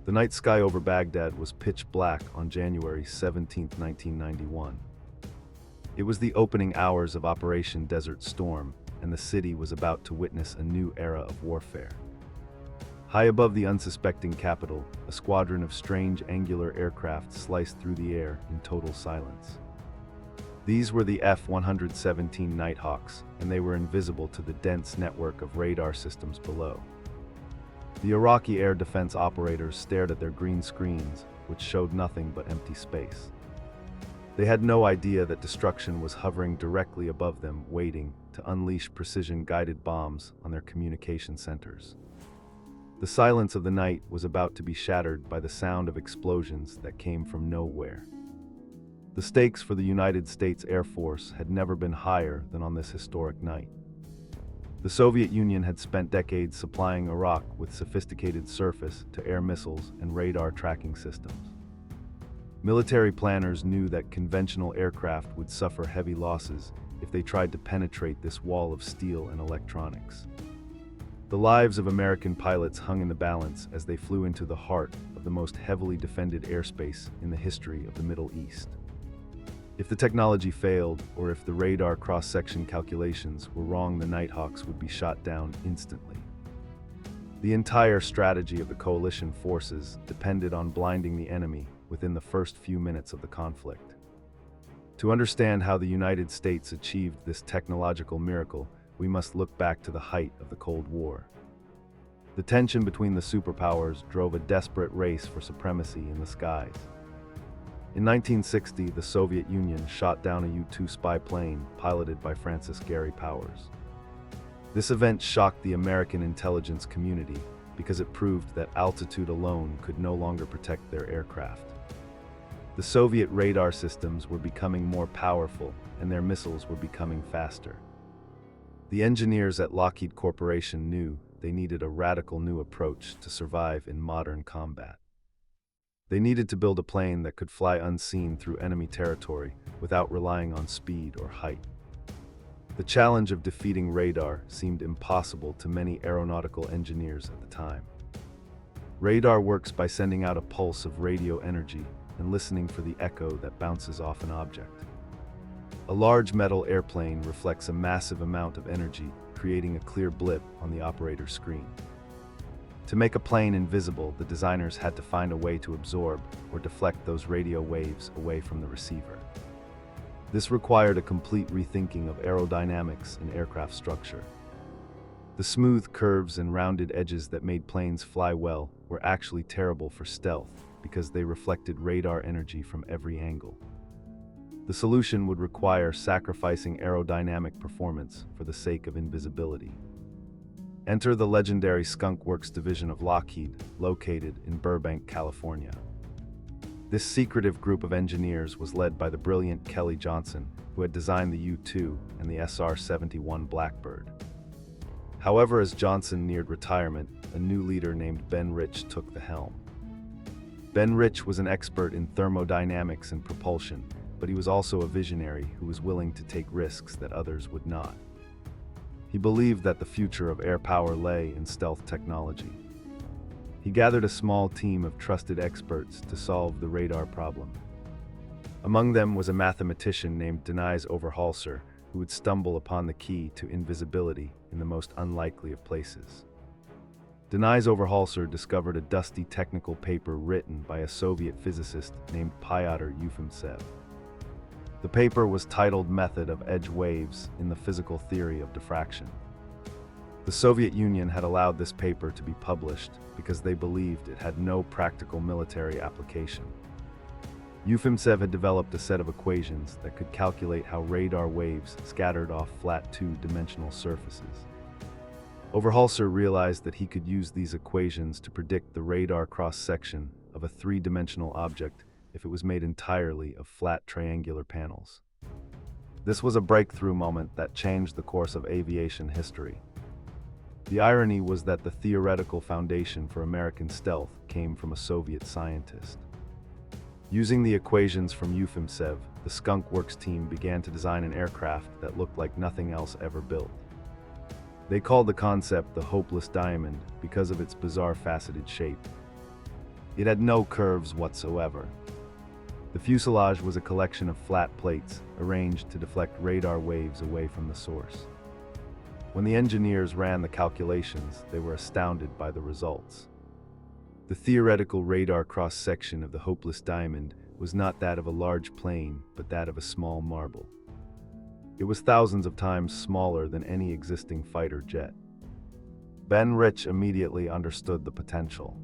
The night sky over Baghdad was pitch black on January 17, 1991. It was the opening hours of Operation Desert Storm, and the city was about to witness a new era of warfare. High above the unsuspecting capital, a squadron of strange angular aircraft sliced through the air in total silence. These were the F-117 Nighthawks, and they were invisible to the dense network of radar systems below. The Iraqi air defense operators stared at their green screens, which showed nothing but empty space. They had no idea that destruction was hovering directly above them, waiting to unleash precision-guided bombs on their communication centers. The silence of the night was about to be shattered by the sound of explosions that came from nowhere. The stakes for the United States Air Force had never been higher than on this historic night. The Soviet Union had spent decades supplying Iraq with sophisticated surface-to-air missiles and radar tracking systems. Military planners knew that conventional aircraft would suffer heavy losses if they tried to penetrate this wall of steel and electronics. The lives of American pilots hung in the balance as they flew into the heart of the most heavily defended airspace in the history of the Middle East. If the technology failed, or if the radar cross-section calculations were wrong, the Nighthawks would be shot down instantly. The entire strategy of the coalition forces depended on blinding the enemy within the first few minutes of the conflict. To understand how the United States achieved this technological miracle, we must look back to the height of the Cold War. The tension between the superpowers drove a desperate race for supremacy in the skies. In 1960, the Soviet Union shot down a U-2 spy plane piloted by Francis Gary Powers. This event shocked the American intelligence community because it proved that altitude alone could no longer protect their aircraft. The Soviet radar systems were becoming more powerful, and their missiles were becoming faster. The engineers at Lockheed Corporation knew they needed a radical new approach to survive in modern combat. They needed to build a plane that could fly unseen through enemy territory without relying on speed or height. The challenge of defeating radar seemed impossible to many aeronautical engineers at the time. Radar works by sending out a pulse of radio energy and listening for the echo that bounces off an object. A large metal airplane reflects a massive amount of energy, creating a clear blip on the operator's screen. To make a plane invisible, the designers had to find a way to absorb or deflect those radio waves away from the receiver. This required a complete rethinking of aerodynamics and aircraft structure. The smooth curves and rounded edges that made planes fly well were actually terrible for stealth because they reflected radar energy from every angle. The solution would require sacrificing aerodynamic performance for the sake of invisibility. Enter the legendary Skunk Works division of Lockheed, located in Burbank, California. This secretive group of engineers was led by the brilliant Kelly Johnson, who had designed the U-2 and the SR-71 Blackbird. However, as Johnson neared retirement, a new leader named Ben Rich took the helm. Ben Rich was an expert in thermodynamics and propulsion, but he was also a visionary who was willing to take risks that others would not. He believed that the future of air power lay in stealth technology. He gathered a small team of trusted experts to solve the radar problem. Among them was a mathematician named Denys Overholser, who would stumble upon the key to invisibility in the most unlikely of places. Denys Overholser discovered a dusty technical paper written by a Soviet physicist named Pyotr Yefimtsev. The paper was titled Method of Edge Waves in the Physical Theory of Diffraction. The Soviet Union had allowed this paper to be published because they believed it had no practical military application. Yefimtsev had developed a set of equations that could calculate how radar waves scattered off flat two-dimensional surfaces. Overholser realized that he could use these equations to predict the radar cross-section of a three-dimensional object if it was made entirely of flat triangular panels. This was a breakthrough moment that changed the course of aviation history. The irony was that the theoretical foundation for American stealth came from a Soviet scientist. Using the equations from Yefimtsev, the Skunk Works team began to design an aircraft that looked like nothing else ever built. They called the concept the hopeless diamond because of its bizarre faceted shape. It had no curves whatsoever. The fuselage was a collection of flat plates arranged to deflect radar waves away from the source. When the engineers ran the calculations, they were astounded by the results. The theoretical radar cross-section of the hopeless diamond was not that of a large plane, but that of a small marble. It was thousands of times smaller than any existing fighter jet. Ben Rich immediately understood the potential.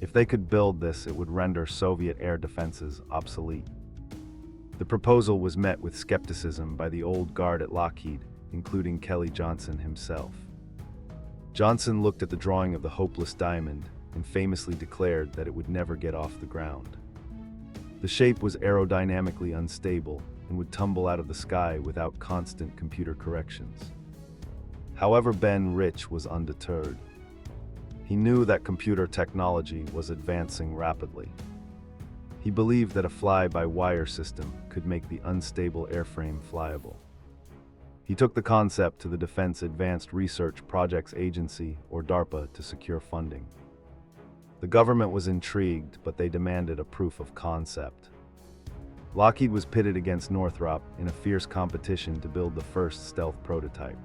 If they could build this, it would render Soviet air defenses obsolete. The proposal was met with skepticism by the old guard at Lockheed, including Kelly Johnson himself. Johnson looked at the drawing of the hopeless diamond and famously declared that it would never get off the ground. The shape was aerodynamically unstable and would tumble out of the sky without constant computer corrections. However, Ben Rich was undeterred. He knew that computer technology was advancing rapidly. He believed that a fly-by-wire system could make the unstable airframe flyable. He took the concept to the Defense Advanced Research Projects Agency, or DARPA, to secure funding. The government was intrigued, but they demanded a proof of concept. Lockheed was pitted against Northrop in a fierce competition to build the first stealth prototype.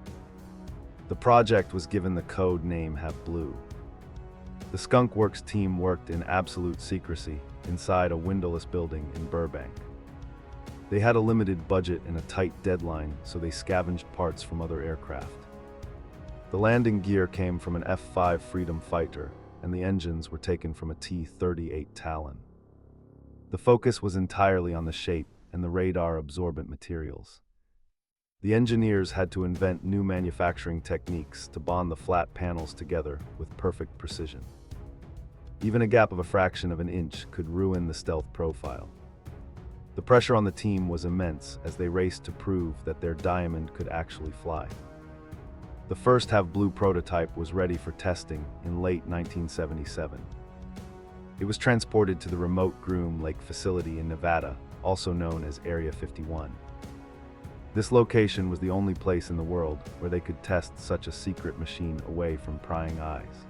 The project was given the code name Have Blue. The Skunk Works team worked in absolute secrecy inside a windowless building in Burbank. They had a limited budget and a tight deadline, so they scavenged parts from other aircraft. The landing gear came from an F-5 Freedom fighter, and the engines were taken from a T-38 Talon. The focus was entirely on the shape and the radar-absorbent materials. The engineers had to invent new manufacturing techniques to bond the flat panels together with perfect precision. Even a gap of a fraction of an inch could ruin the stealth profile. The pressure on the team was immense as they raced to prove that their diamond could actually fly. The first Have Blue prototype was ready for testing in late 1977. It was transported to the remote Groom Lake facility in Nevada, also known as Area 51. This location was the only place in the world where they could test such a secret machine away from prying eyes.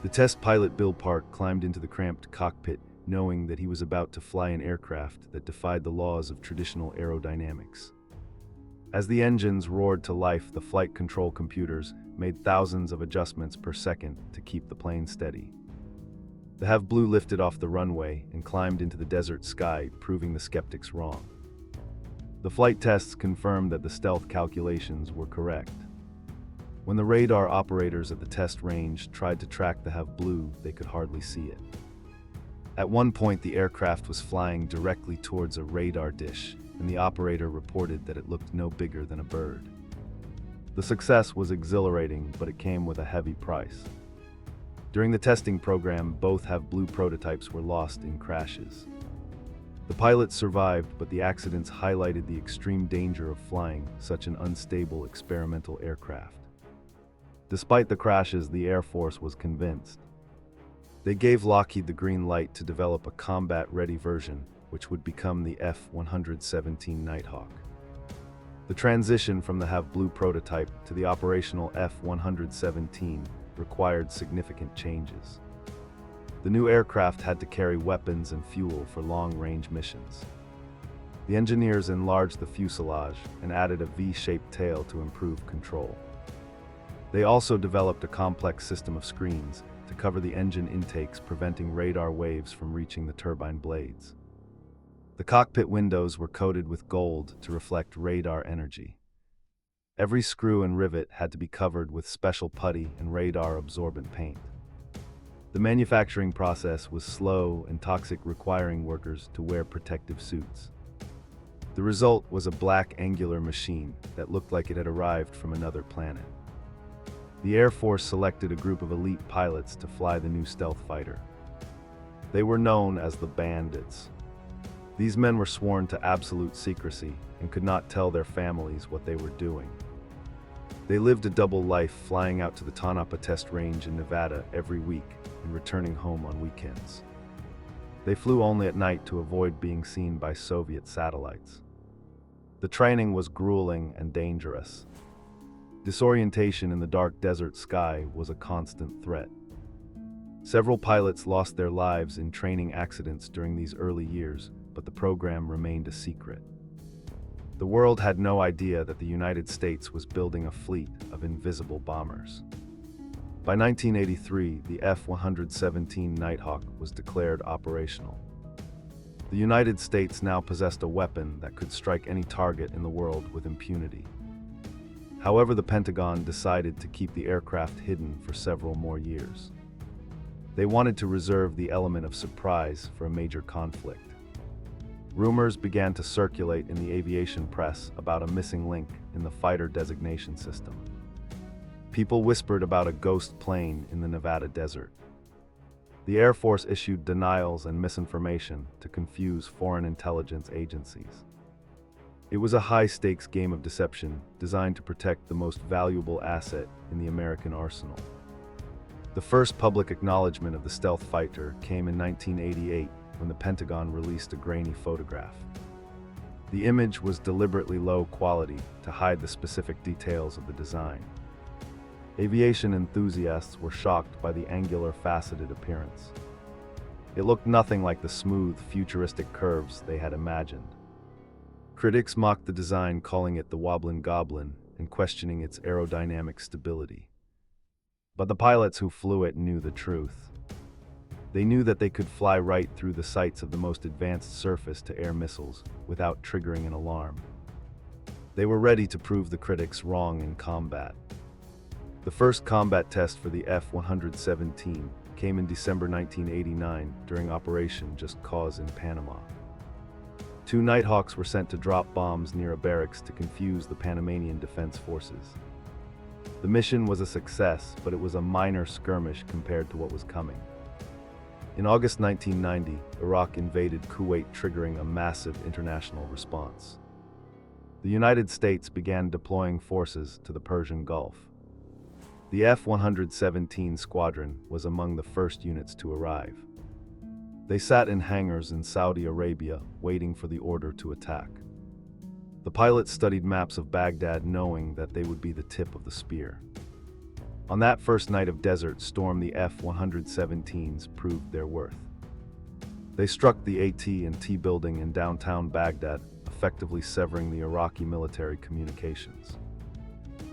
The test pilot Bill Park climbed into the cramped cockpit, knowing that he was about to fly an aircraft that defied the laws of traditional aerodynamics. As the engines roared to life, the flight control computers made thousands of adjustments per second to keep the plane steady. The Have Blue lifted off the runway and climbed into the desert sky, proving the skeptics wrong. The flight tests confirmed that the stealth calculations were correct. When the radar operators at the test range tried to track the Have Blue, they could hardly see it. At one point, the aircraft was flying directly towards a radar dish, and the operator reported that it looked no bigger than a bird. The success was exhilarating, but it came with a heavy price. During the testing program, both Have Blue prototypes were lost in crashes. The pilots survived, but the accidents highlighted the extreme danger of flying such an unstable experimental aircraft. Despite the crashes, the Air Force was convinced. They gave Lockheed the green light to develop a combat-ready version, which would become the F-117 Nighthawk. The transition from the Have Blue prototype to the operational F-117 required significant changes. The new aircraft had to carry weapons and fuel for long-range missions. The engineers enlarged the fuselage and added a V-shaped tail to improve control. They also developed a complex system of screens to cover the engine intakes, preventing radar waves from reaching the turbine blades. The cockpit windows were coated with gold to reflect radar energy. Every screw and rivet had to be covered with special putty and radar-absorbent paint. The manufacturing process was slow and toxic, requiring workers to wear protective suits. The result was a black angular machine that looked like it had arrived from another planet. The Air Force selected a group of elite pilots to fly the new stealth fighter. They were known as the Bandits. These men were sworn to absolute secrecy and could not tell their families what they were doing. They lived a double life, flying out to the Tonopah test range in Nevada every week and returning home on weekends. They flew only at night to avoid being seen by Soviet satellites. The training was grueling and dangerous. Disorientation in the dark desert sky was a constant threat. Several pilots lost their lives in training accidents during these early years, but the program remained a secret. The world had no idea that the United States was building a fleet of invisible bombers. By 1983, the F-117 Nighthawk was declared operational. The United States now possessed a weapon that could strike any target in the world with impunity. However, the Pentagon decided to keep the aircraft hidden for several more years. They wanted to reserve the element of surprise for a major conflict. Rumors began to circulate in the aviation press about a missing link in the fighter designation system. People whispered about a ghost plane in the Nevada desert. The Air Force issued denials and misinformation to confuse foreign intelligence agencies. It was a high-stakes game of deception designed to protect the most valuable asset in the American arsenal. The first public acknowledgement of the stealth fighter came in 1988 when the Pentagon released a grainy photograph. The image was deliberately low quality to hide the specific details of the design. Aviation enthusiasts were shocked by the angular, faceted appearance. It looked nothing like the smooth, futuristic curves they had imagined. Critics mocked the design, calling it the Wobblin' Goblin and questioning its aerodynamic stability. But the pilots who flew it knew the truth. They knew that they could fly right through the sights of the most advanced surface-to-air missiles without triggering an alarm. They were ready to prove the critics wrong in combat. The first combat test for the F-117 came in December 1989 during Operation Just Cause in Panama. 2 Nighthawks were sent to drop bombs near a barracks to confuse the Panamanian Defense Forces. The mission was a success, but it was a minor skirmish compared to what was coming. In August 1990, Iraq invaded Kuwait, triggering a massive international response. The United States began deploying forces to the Persian Gulf. The F-117 squadron was among the first units to arrive. They sat in hangars in Saudi Arabia, waiting for the order to attack. The pilots studied maps of Baghdad, knowing that they would be the tip of the spear. On that first night of desert storm, the F-117s proved their worth. They struck the AT&T building in downtown Baghdad, effectively severing the Iraqi military communications.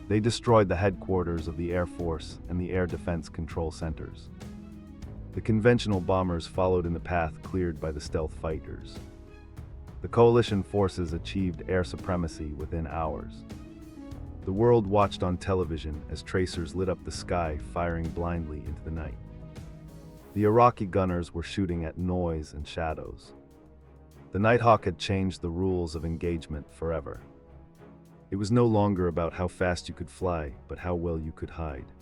They destroyed the headquarters of the Air Force and the Air Defense Control Centers. The conventional bombers followed in the path cleared by the stealth fighters. The coalition forces achieved air supremacy within hours. The world watched on television as tracers lit up the sky, firing blindly into the night. The Iraqi gunners were shooting at noise and shadows. The Nighthawk had changed the rules of engagement forever. It was no longer about how fast you could fly, but how well you could hide.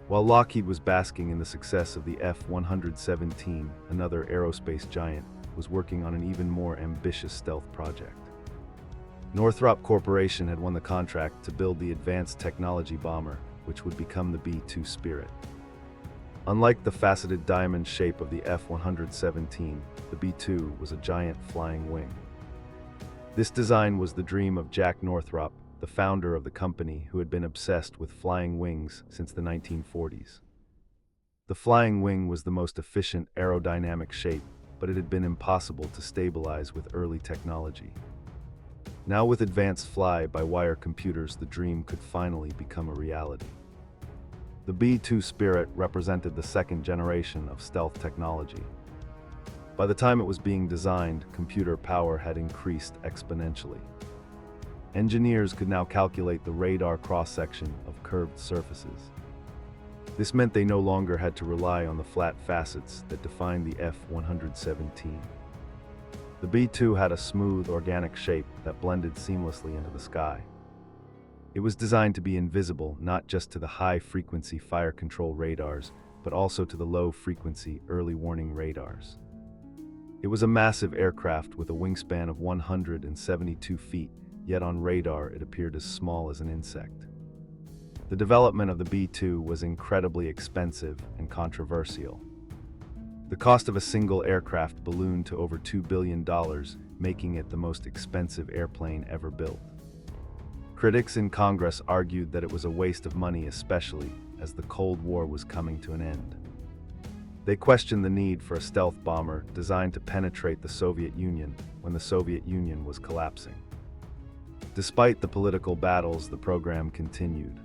While Lockheed was basking in the success of the F-117, another aerospace giant was working on an even more ambitious stealth project. Northrop Corporation had won the contract to build the advanced technology bomber, which would become the B-2 Spirit. Unlike the faceted diamond shape of the F-117, the B-2 was a giant flying wing. This design was the dream of Jack Northrop, the founder of the company, who had been obsessed with flying wings since the 1940s. The flying wing was the most efficient aerodynamic shape, but it had been impossible to stabilize with early technology. Now, with advanced fly-by-wire computers, the dream could finally become a reality. The B-2 Spirit represented the second generation of stealth technology. By the time it was being designed, computer power had increased exponentially. Engineers could now calculate the radar cross-section of curved surfaces. This meant they no longer had to rely on the flat facets that defined the F-117. The B-2 had a smooth, organic shape that blended seamlessly into the sky. It was designed to be invisible, not just to the high-frequency fire control radars, but also to the low-frequency early warning radars. It was a massive aircraft with a wingspan of 172 feet, yet on radar it appeared as small as an insect. The development of the B-2 was incredibly expensive and controversial. The cost of a single aircraft ballooned to over $2 billion, making it the most expensive airplane ever built. Critics in Congress argued that it was a waste of money, especially as the Cold War was coming to an end. They questioned the need for a stealth bomber designed to penetrate the Soviet Union when the Soviet Union was collapsing. Despite the political battles, the program continued.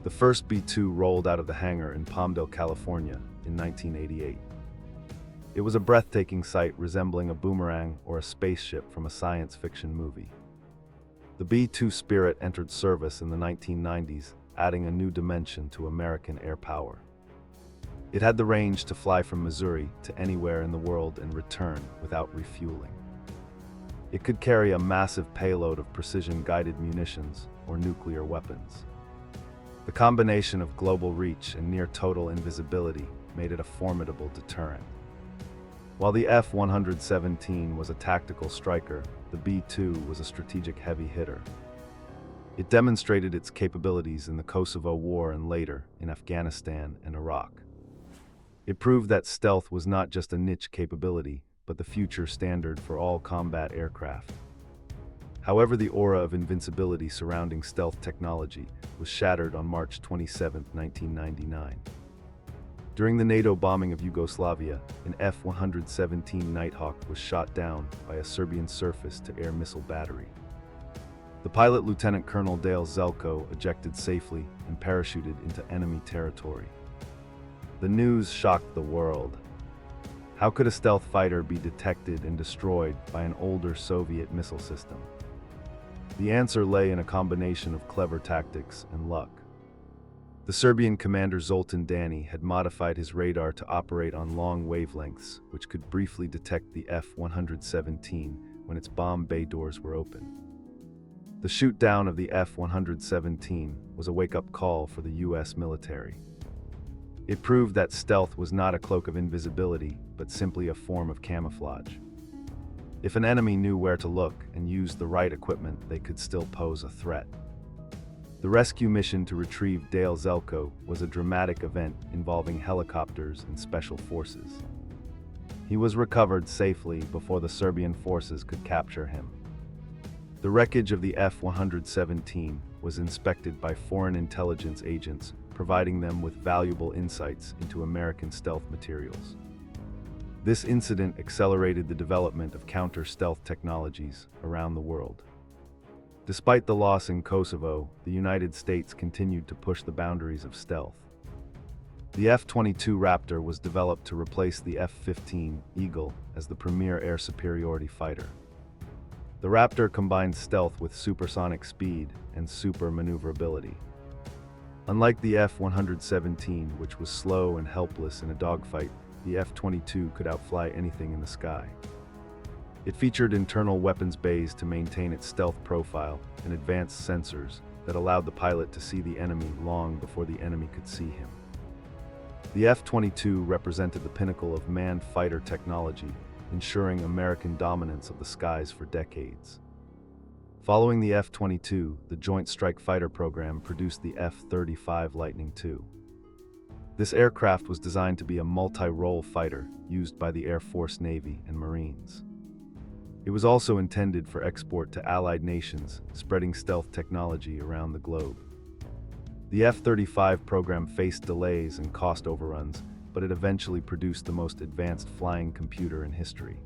The first B-2 rolled out of the hangar in Palmdale, California in 1988. It was a breathtaking sight resembling a boomerang or a spaceship from a science fiction movie. The B-2 Spirit entered service in the 1990s, adding a new dimension to American air power. It had the range to fly from Missouri to anywhere in the world and return without refueling. It could carry a massive payload of precision-guided munitions or nuclear weapons. The combination of global reach and near-total invisibility made it a formidable deterrent. While the F-117 was a tactical striker, the B-2 was a strategic heavy hitter. It demonstrated its capabilities in the Kosovo War and later in Afghanistan and Iraq. It proved that stealth was not just a niche capability, but the future standard for all combat aircraft. However, the aura of invincibility surrounding stealth technology was shattered on March 27, 1999. During the NATO bombing of Yugoslavia, an F-117 Nighthawk was shot down by a Serbian surface-to-air missile battery. The pilot, Lieutenant Colonel Dale Zelko, ejected safely and parachuted into enemy territory. The news shocked the world. How could a stealth fighter be detected and destroyed by an older Soviet missile system? The answer lay in a combination of clever tactics and luck. The Serbian commander Zoltan Dani had modified his radar to operate on long wavelengths, which could briefly detect the F-117 when its bomb bay doors were open. The shoot-down of the F-117 was a wake-up call for the U.S. military. It proved that stealth was not a cloak of invisibility, but simply a form of camouflage. If an enemy knew where to look and used the right equipment, they could still pose a threat. The rescue mission to retrieve Dale Zelko was a dramatic event involving helicopters and special forces. He was recovered safely before the Serbian forces could capture him. The wreckage of the F-117 was inspected by foreign intelligence agents, providing them with valuable insights into American stealth materials. This incident accelerated the development of counter-stealth technologies around the world. Despite the loss in Kosovo, the United States continued to push the boundaries of stealth. The F-22 Raptor was developed to replace the F-15 Eagle as the premier air superiority fighter. The Raptor combined stealth with supersonic speed and super maneuverability. Unlike the F-117, which was slow and helpless in a dogfight, the F-22 could outfly anything in the sky. It featured internal weapons bays to maintain its stealth profile and advanced sensors that allowed the pilot to see the enemy long before the enemy could see him. The F-22 represented the pinnacle of manned fighter technology, ensuring American dominance of the skies for decades. Following the F-22, the Joint Strike Fighter program produced the F-35 Lightning II. This aircraft was designed to be a multi-role fighter used by the Air Force, Navy, and Marines. It was also intended for export to allied nations, spreading stealth technology around the globe. The F-35 program faced delays and cost overruns, but it eventually produced the most advanced flying computer in history.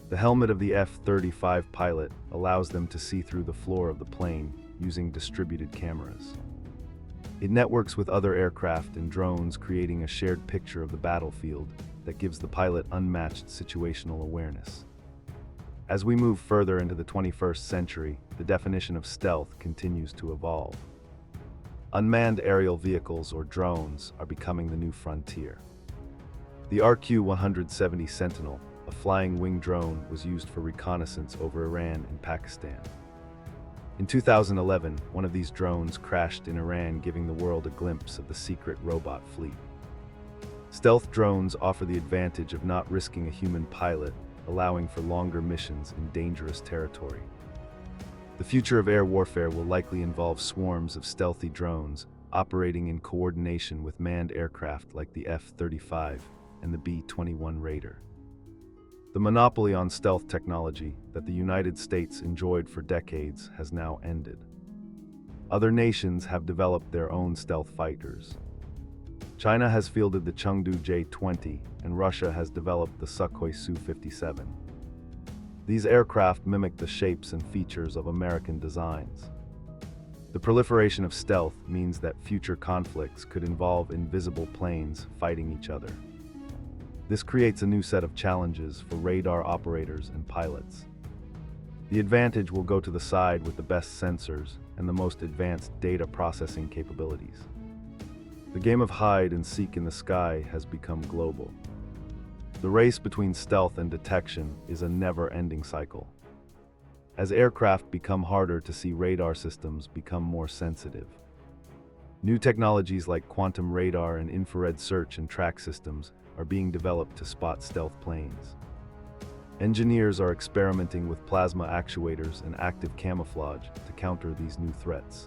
The helmet of the F-35 pilot allows them to see through the floor of the plane using distributed cameras. It networks with other aircraft and drones, creating a shared picture of the battlefield that gives the pilot unmatched situational awareness. As we move further into the 21st century, the definition of stealth continues to evolve. Unmanned aerial vehicles, or drones, are becoming the new frontier. The RQ-170 Sentinel, a flying wing drone, was used for reconnaissance over Iran and Pakistan. In 2011, one of these drones crashed in Iran, giving the world a glimpse of the secret robot fleet. Stealth drones offer the advantage of not risking a human pilot, allowing for longer missions in dangerous territory. The future of air warfare will likely involve swarms of stealthy drones operating in coordination with manned aircraft like the F-35 and the B-21 Raider. The monopoly on stealth technology that the United States enjoyed for decades has now ended. Other nations have developed their own stealth fighters. China has fielded the Chengdu J-20, and Russia has developed the Sukhoi Su-57. These aircraft mimic the shapes and features of American designs. The proliferation of stealth means that future conflicts could involve invisible planes fighting each other. This creates a new set of challenges for radar operators and pilots. The advantage will go to the side with the best sensors and the most advanced data processing capabilities. The game of hide and seek in the sky has become global. The race between stealth and detection is a never-ending cycle. As aircraft become harder to see, radar systems become more sensitive. New technologies like quantum radar and infrared search and track systems are being developed to spot stealth planes. Engineers are experimenting with plasma actuators and active camouflage to counter these new threats.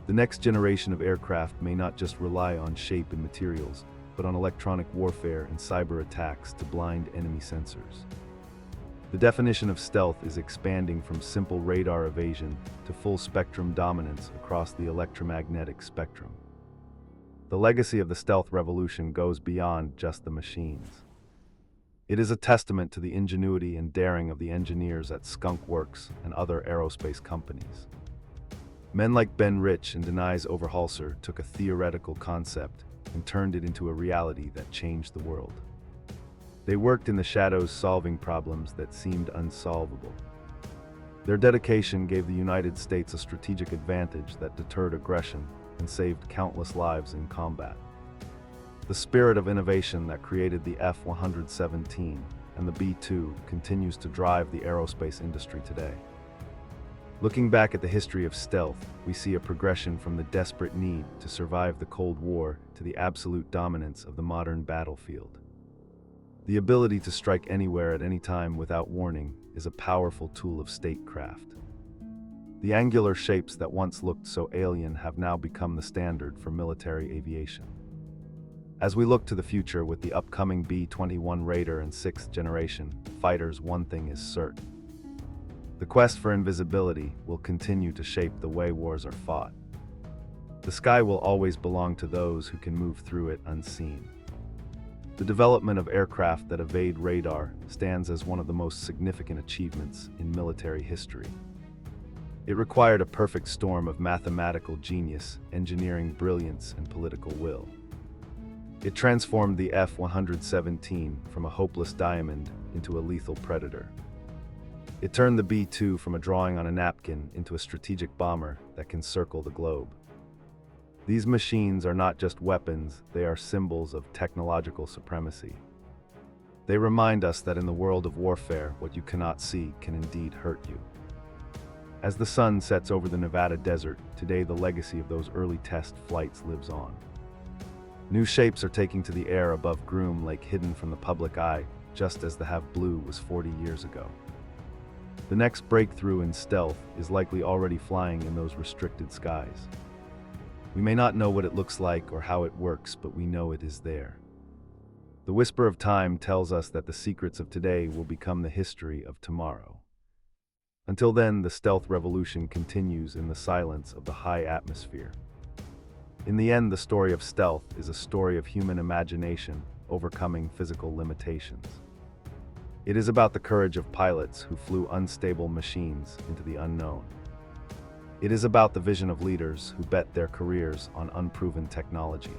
The next generation of aircraft may not just rely on shape and materials, but on electronic warfare and cyber attacks to blind enemy sensors. The definition of stealth is expanding from simple radar evasion to full-spectrum dominance across the electromagnetic spectrum. The legacy of the stealth revolution goes beyond just the machines. It is a testament to the ingenuity and daring of the engineers at Skunk Works and other aerospace companies. Men like Ben Rich and Denise Overholser took a theoretical concept and turned it into a reality that changed the world. They worked in the shadows solving problems that seemed unsolvable. Their dedication gave the United States a strategic advantage that deterred aggression and saved countless lives in combat. The spirit of innovation that created the F-117 and the B-2 continues to drive the aerospace industry today. Looking back at the history of stealth, we see a progression from the desperate need to survive the Cold War to the absolute dominance of the modern battlefield. The ability to strike anywhere at any time without warning is a powerful tool of statecraft. The angular shapes that once looked so alien have now become the standard for military aviation. As we look to the future with the upcoming B-21 Raider and 6th generation fighters, one thing is certain. The quest for invisibility will continue to shape the way wars are fought. The sky will always belong to those who can move through it unseen. The development of aircraft that evade radar stands as one of the most significant achievements in military history. It required a perfect storm of mathematical genius, engineering brilliance, and political will. It transformed the F-117 from a hopeless diamond into a lethal predator. It turned the B-2 from a drawing on a napkin into a strategic bomber that can circle the globe. These machines are not just weapons, they are symbols of technological supremacy. They remind us that in the world of warfare, what you cannot see can indeed hurt you. As the sun sets over the Nevada desert, today the legacy of those early test flights lives on. New shapes are taking to the air above Groom Lake, hidden from the public eye, just as the Have Blue was 40 years ago. The next breakthrough in stealth is likely already flying in those restricted skies. We may not know what it looks like or how it works, but we know it is there. The whisper of time tells us that the secrets of today will become the history of tomorrow. Until then, the stealth revolution continues in the silence of the high atmosphere. In the end, the story of stealth is a story of human imagination overcoming physical limitations. It is about the courage of pilots who flew unstable machines into the unknown. It is about the vision of leaders who bet their careers on unproven technology.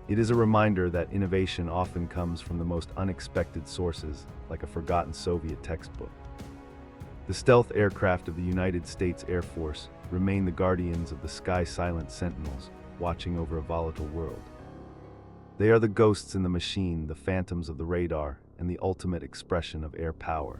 It is a reminder that innovation often comes from the most unexpected sources, like a forgotten Soviet textbook. The stealth aircraft of the United States Air Force remain the guardians of the sky-silent sentinels, watching over a volatile world. They are the ghosts in the machine, the phantoms of the radar, and the ultimate expression of air power.